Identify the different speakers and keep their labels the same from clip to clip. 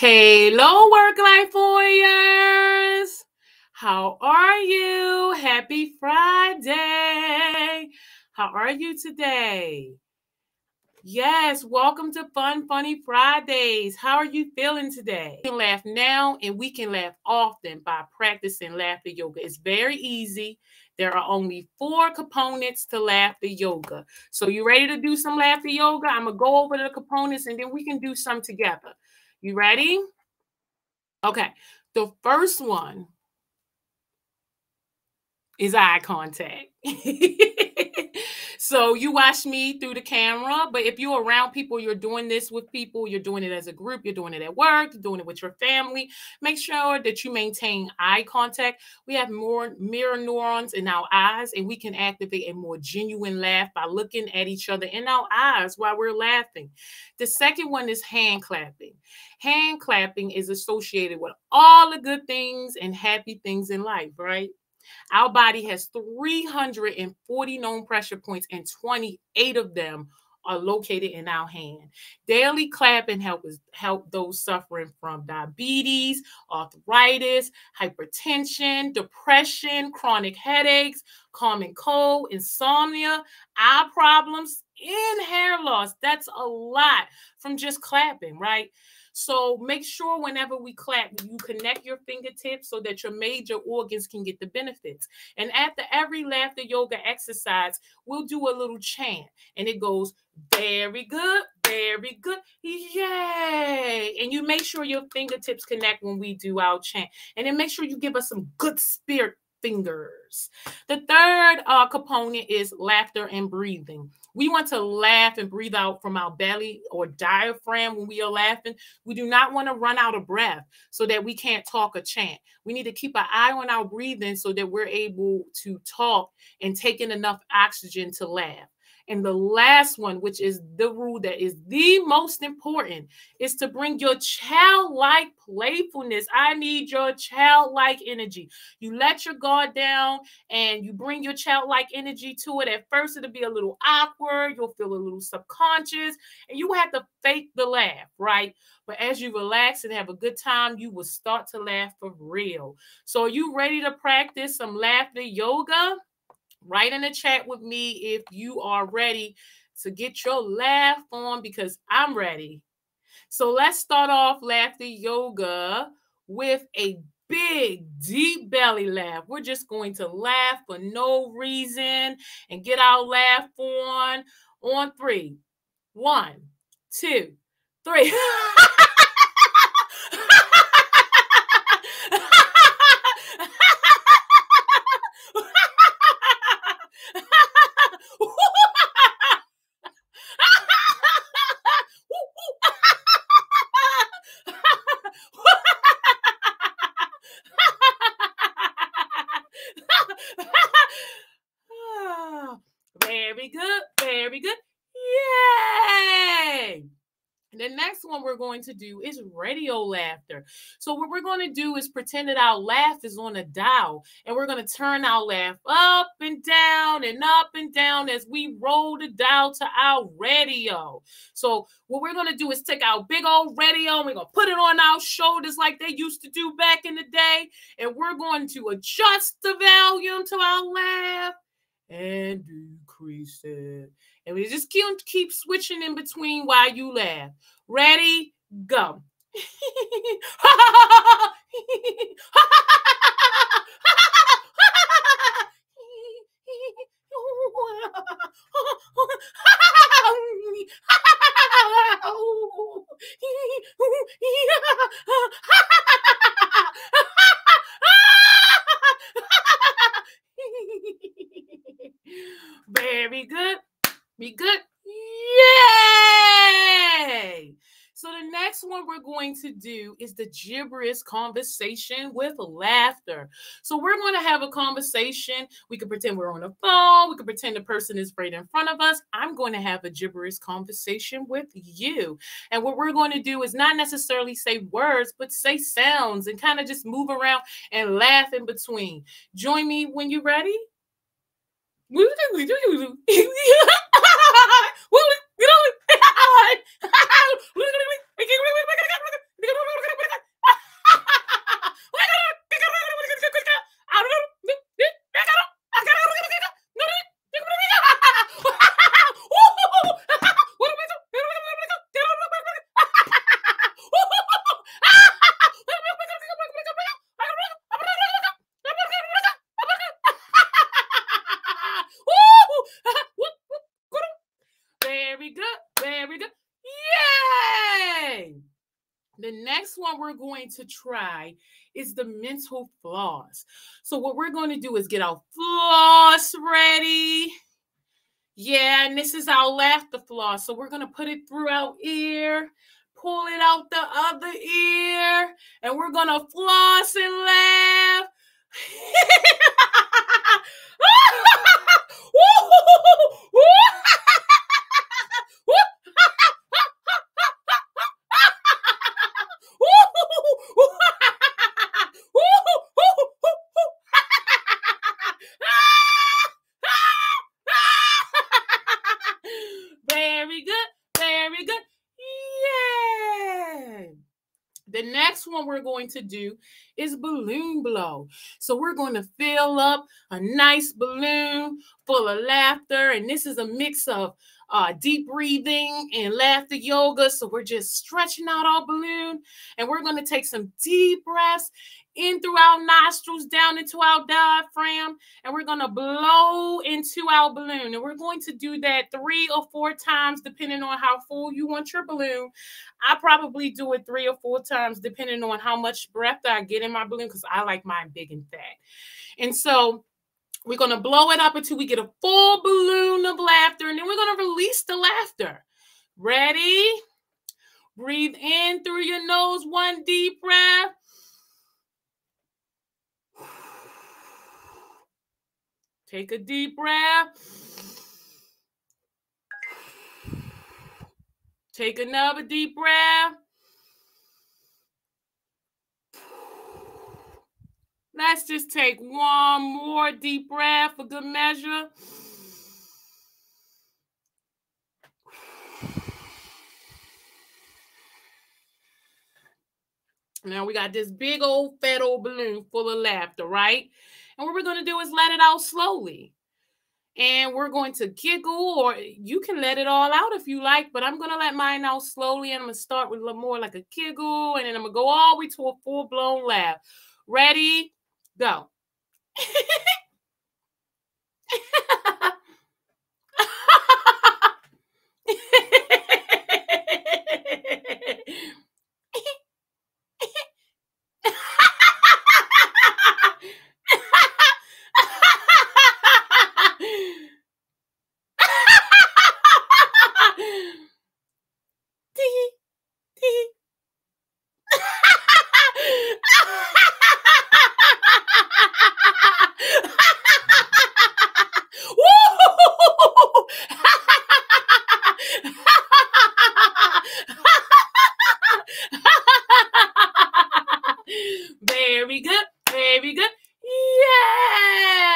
Speaker 1: Hello, work-life warriors. How are you? Happy Friday. How are you today? Yes, welcome to Fun Funny Fridays. How are you feeling today? We can laugh now and we can laugh often by practicing laughter yoga. It's very easy. There are only 4 components to laughter yoga. So you ready to do some laughter yoga? I'm going to go over the components and then we can do some together. You ready? Okay. The first one is eye contact. So you watch me through the camera, but if you're around people, you're doing this with people, you're doing it as a group, you're doing it at work, you're doing it with your family, make sure that you maintain eye contact. We have more mirror neurons in our eyes, and we can activate a more genuine laugh by looking at each other in our eyes while we're laughing. The second one is hand clapping. Hand clapping is associated with all the good things and happy things in life, right? Our body has 340 known pressure points, and 28 of them are located in our hand. Daily clapping help those suffering from diabetes, arthritis, hypertension, depression, chronic headaches, common cold, insomnia, eye problems, and hair loss. That's a lot from just clapping, right? So make sure whenever we clap, you connect your fingertips so that your major organs can get the benefits. And after every laughter yoga exercise, we'll do a little chant. And it goes, very good, yay. And you make sure your fingertips connect when we do our chant. And then make sure you give us some good spirit fingers. The third component is laughter and breathing. We want to laugh and breathe out from our belly or diaphragm when we are laughing. We do not want to run out of breath so that we can't talk or chant. We need to keep an eye on our breathing so that we're able to talk and take in enough oxygen to laugh. And the last one, which is the rule that is the most important, is to bring your childlike playfulness. I need your childlike energy. You let your guard down and you bring your childlike energy to it. At first, it'll be a little awkward. You'll feel a little subconscious, and you have to fake the laugh, right? But as you relax and have a good time, you will start to laugh for real. So are you ready to practice some laughter yoga? Write in the chat with me if you are ready to get your laugh on, because I'm ready. So let's start off laughter yoga with a big, deep belly laugh. We're just going to laugh for no reason and get our laugh on 3. 1, 2, 3. Very good. Very good. Yay! The next one we're going to do is radio laughter. So what we're going to do is pretend that our laugh is on a dial, and we're going to turn our laugh up and down as we roll the dial to our radio. So what we're going to do is take our big old radio and we're going to put it on our shoulders like they used to do back in the day, and we're going to adjust the volume to our laugh and decrease it. And we just keep switching in between while you laugh. Ready? Go. Very good. Be good. Yay! So the next one we're going to do is the gibberish conversation with laughter. So we're going to have a conversation. We can pretend we're on the phone. We can pretend the person is right in front of us. I'm going to have a gibberish conversation with you. And what we're going to do is not necessarily say words, but say sounds and kind of just move around and laugh in between. Join me when you're ready. The next one we're going to try is the mental floss. So what we're going to do is get our floss ready. Yeah, and this is our laughter floss. So we're going to put it through our ear, pull it out the other ear, and we're going to floss and laugh. Very good. Very good. Yeah. The next one we're going to do is balloon blow. So we're going to fill up a nice balloon full of laughter. And this is a mix of deep breathing and laughter yoga. So we're just stretching out our balloon. And we're going to take some deep breaths in through our nostrils, down into our diaphragm, and we're going to blow into our balloon. And we're going to do that 3 or 4 times, depending on how full you want your balloon. I probably do it 3 or 4 times, depending on how much breath I get in my balloon, because I like mine big and fat. And so we're going to blow it up until we get a full balloon of laughter, and then we're going to release the laughter. Ready? Breathe in through your nose, 1 deep breath. Take a deep breath. Take another deep breath. Let's just take 1 more deep breath for good measure. Now we got this big old fat old balloon full of laughter, right? And what we're going to do is let it out slowly. And we're going to giggle, or you can let it all out if you like, but I'm going to let mine out slowly, and I'm going to start with a little more like a giggle, and then I'm going to go all the way to a full-blown laugh. Ready? Go. Very good. Very good.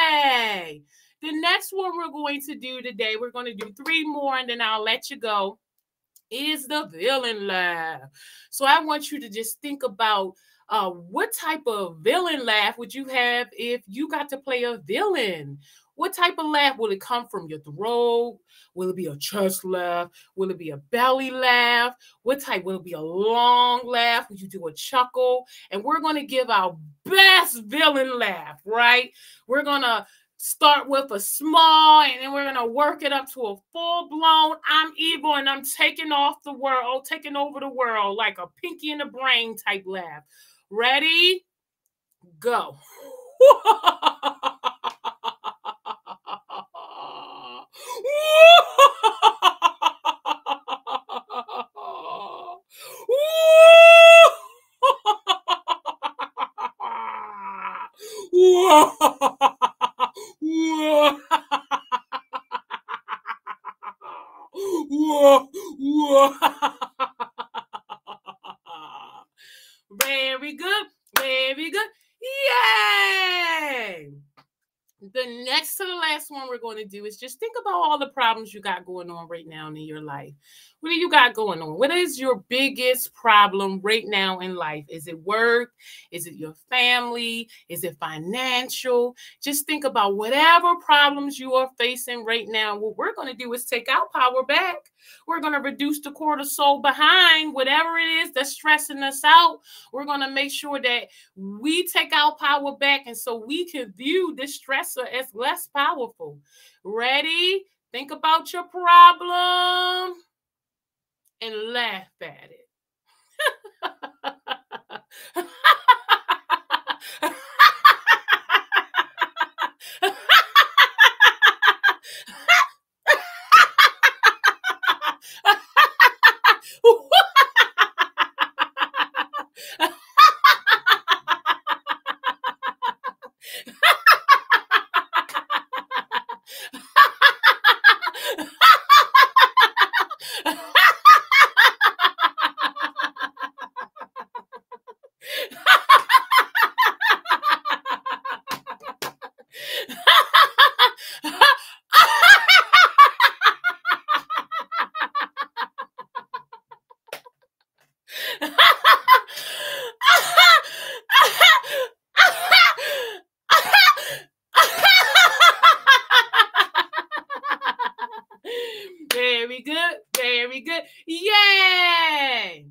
Speaker 1: Yay! The next one we're going to do today, we're going to do 3 more, and then I'll let you go, is the villain laugh. So I want you to just think about what type of villain laugh would you have if you got to play a villain? What type of laugh? Will it come from your throat? Will it be a chest laugh? Will it be a belly laugh? What type? Will it be a long laugh? Will you do a chuckle? And we're going to give our best villain laugh, right? We're going to start with a small, and then we're going to work it up to a full-blown, I'm evil and I'm taking off the world, taking over the world, like a Pinky in the Brain type laugh. Ready? Go. Very good. Very good. Yay! The next to the last one we're going to do is just think about all the problems you got going on right now in your life. What do you got going on? What is your biggest problem right now in life? Is it work? Is it your family? Is it financial? Just think about whatever problems you are facing right now. What we're going to do is take our power back. We're going to reduce the cortisol behind whatever it is that's stressing us out. We're going to make sure that we take our power back, and so we can view this stressor as less powerful. Ready? Think about your problem and laugh at it. Very good. Very good. Yay!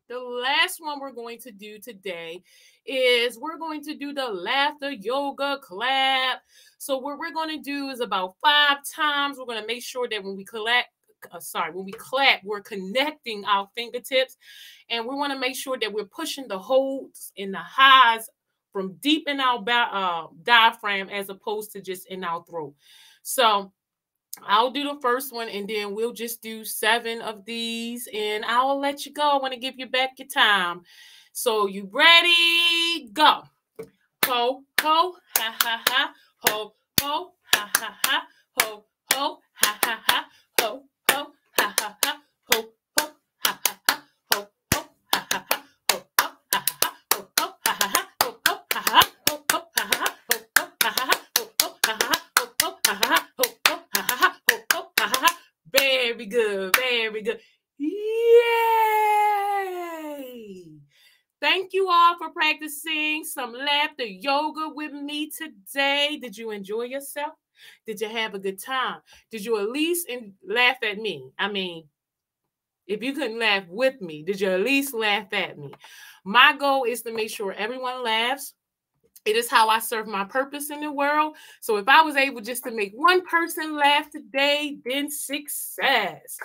Speaker 1: The last one we're going to do today is we're going to do the laughter yoga clap. So what we're going to do is about 5 times. We're going to make sure that when we clap, we're connecting our fingertips, and we want to make sure that we're pushing the holds and the highs from deep in our diaphragm as opposed to just in our throat. So I'll do the first one, and then we'll just do 7 of these, and I'll let you go. I want to give you back your time. So you ready? Go. Ho, ho, ha, ha, ha. Ho, ho, ha, ha, ha. Ho, ho, ha, ha, ha. Ho, ho, ha, ha, ha. Ho, ho, ha, ha, ha. Ho, ho, ha, ha, ha. Ho, ho, ha, ha, ha. Ho, ho, ha, ha, ha. Ho, ho, ha, ha, ha. Ho, ho, ha, ha, ha. Ho, ho, ha, ha, ha. Ho, ho, ha, ha, ha. Ho, ho, ha, ha, ha. Ho, ho, ha, ha, ha. Ho, ho, ha, ha, ha. Very good. Very good. Yay! Thank you all for practicing some laughter yoga with me today. Did you enjoy yourself? Did you have a good time? Did you at least laugh at me? I mean, if you couldn't laugh with me, did you at least laugh at me? My goal is to make sure everyone laughs. It is how I serve my purpose in the world. So if I was able just to make one person laugh today, then success.